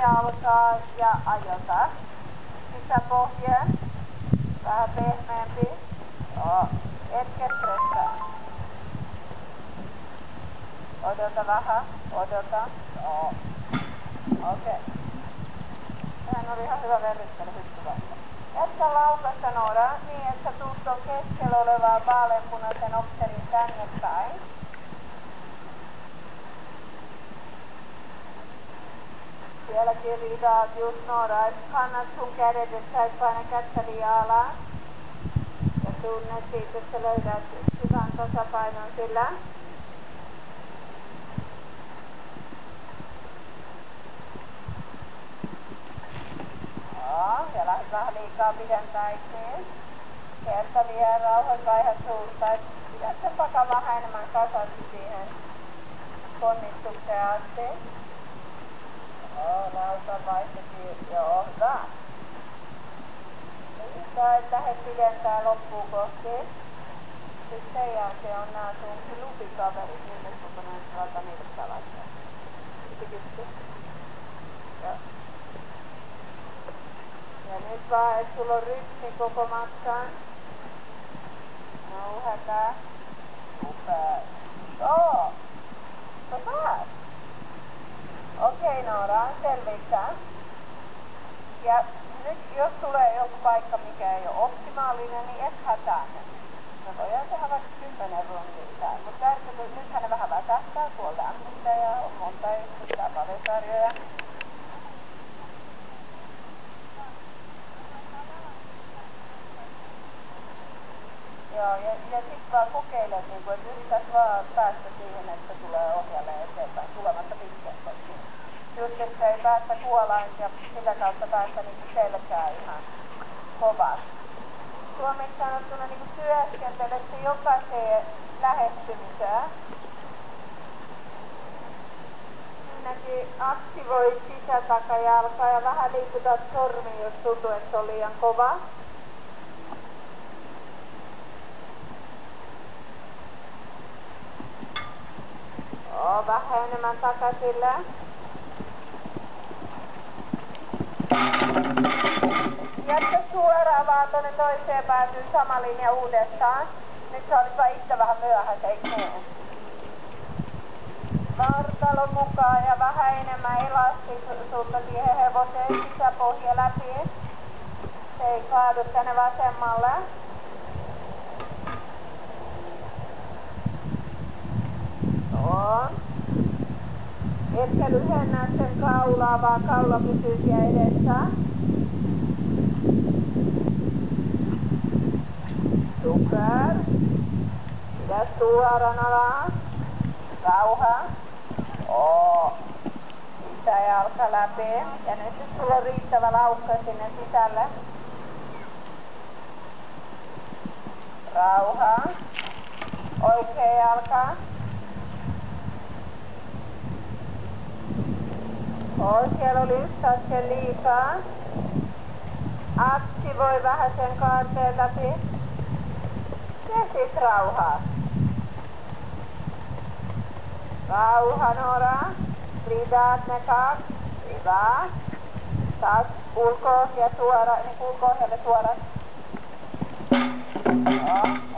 jalkaa ja ajota. Sisäpohjeen. Vähän pehmeämpi. Joo. Etkä stressaa. Odota vähän. Odota. Joo. Okei. Sehän oli ihan hyvä verryttely hyppyvasta. Jätkä laukasta Noora niin, että tuut ton keskellä olevaa vaaleanpunaisen okselin tänne päin. Sielläkin ridaat just Noora, et kannat sun kädet, et sä et paina kättä liian alas. Ja tunnet siitä, että sä löydät hyvän tasapainon sillä. Ja lähdet vähän liikaa pidentää itseäsi. Kerta vielä rauhoit vaihat suusta, et pidät sen pakan vähän enemmän kasasti siihen ponnistukseen asti. Joo, lauta vaihtokin. Joo, hyvä. Liikaa, et lähdet pidentää loppuun kohti. Sitten sen jälkeen on nää sun lupikaverit, niille kokonaan laita niille salasta. Kyppi. Ja nyt vaan, et sulla on rytmi koko matkan. Nouhätä. Upea. Joo. Sä saat. Okei Noora, selvitä. Ja nyt jos tulee joku paikka, mikä ei ole optimaalinen, niin et hätäänny. Me voidaan tehdä vaikka 10 rundia täällä. Mutta tärkeää, nythän ne vähän väsähtää, tuolla lämmintä ja on monta istuttaa palesarjoja. Joo, ja sit vaan kokeilet, niin että yrität vaan päästä siihen, että tulee ohjalle eteenpäin, tulematta pitkältäkin. Just että ei päästä kuolaan ja sitä kautta päästä niin selkää ihan kovasti. Suomeksi sanottuna niin työskentelette jokaiseen lähestymiseen. Siinäkin aktivoit sisätakajalkaa ja vähän liikutat sormiin, jos tuntuu, että on liian kova. Vähän enemmän takasille. Jättä suoraan vaan tonne toiseen päätyy sama linja uudestaan. Nyt sä olit vaan itse vähän myöhässä, eikö niin? Vartalo mukaan ja vähän enemmän elastisuutta siihen hevoseen, sisäpohja läpi. Se ei kaadu tänne vasemmalle. Etkä lyhennä sen kaulaa, vaan kaula pysyy siellä edessä. Super. Pidä suoran alas. Rauha. Sisäjalka läpi. Ja nyt sulla on riittävä laukka sinne sisälle. Rauha. Oikea jalka. Siellä oli yksi askel liikaa. Aktivoi vähän sen kaarteen läpi. Ja sit rauhaa. Rauha Noora. Ridaat ne kaksi. Hyvä. Taas ulko-ohja suora, niin ulko-ohjalle suoraan.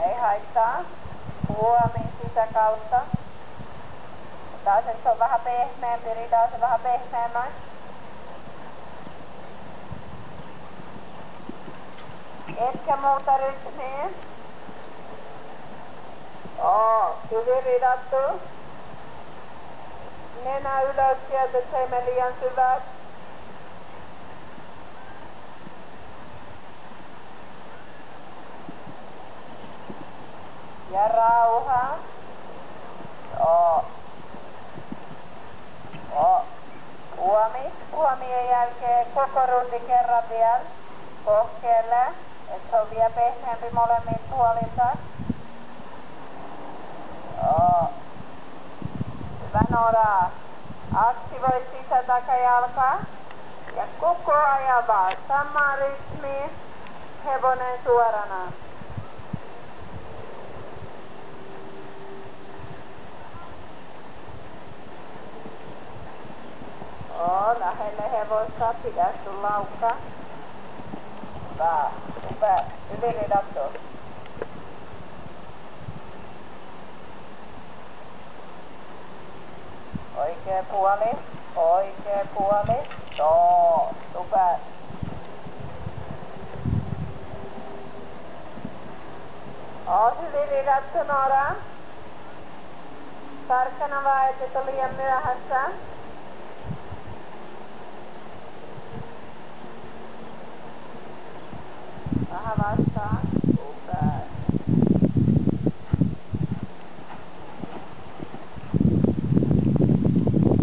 Ei haittaa. Huomiin sisäkautta. Taas että se on vähän pehmeämpi, ridaa se vähän pehmeämmän. Etkä muuta rytmiä. Hyvin ridattu. Nenä ylös sieltä, et se ei mene liian syvät. Ja rauha. Huomien jälkeen koko rundi kerran vielä pohkeelle, että se on vielä pehmeämpi molemmin puolilta. Hyvä Noora. Aktivoi sisätakajalka ja koko ajan vaan sama rytmi, hevonen suorana. Lähelle hevosta, pidä sun laukka. Hyvä, super, hyvin ridattu. Oikea puoli. Joo, super. Oot hyvin ridattu, Noora. Tarkkana vaan, et ole liian myöhässä. Vähän vastaan. Super.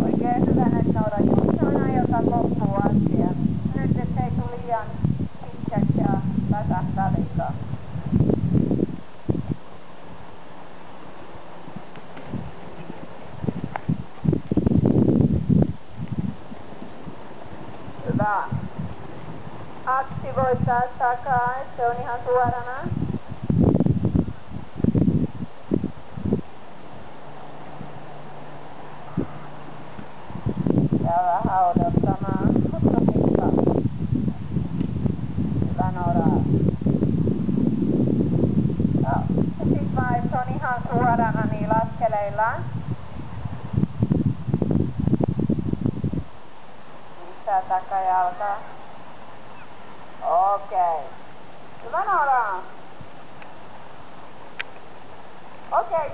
Oikein hyvä, että Noora just noin ajotaan loppuun asti. Nyt ettei tule liian pitkäksi ja väsähtää liikaa. Hyvä. Aktivoi taas takaa, että se on ihan suorana. Ja vähän odottamaan. Hyvä, Noora. No, sit vaan, että se on ihan suorana niin laskeleillaan. Lisää takajalkaa. Okei. Hyvä, Noora. Okei.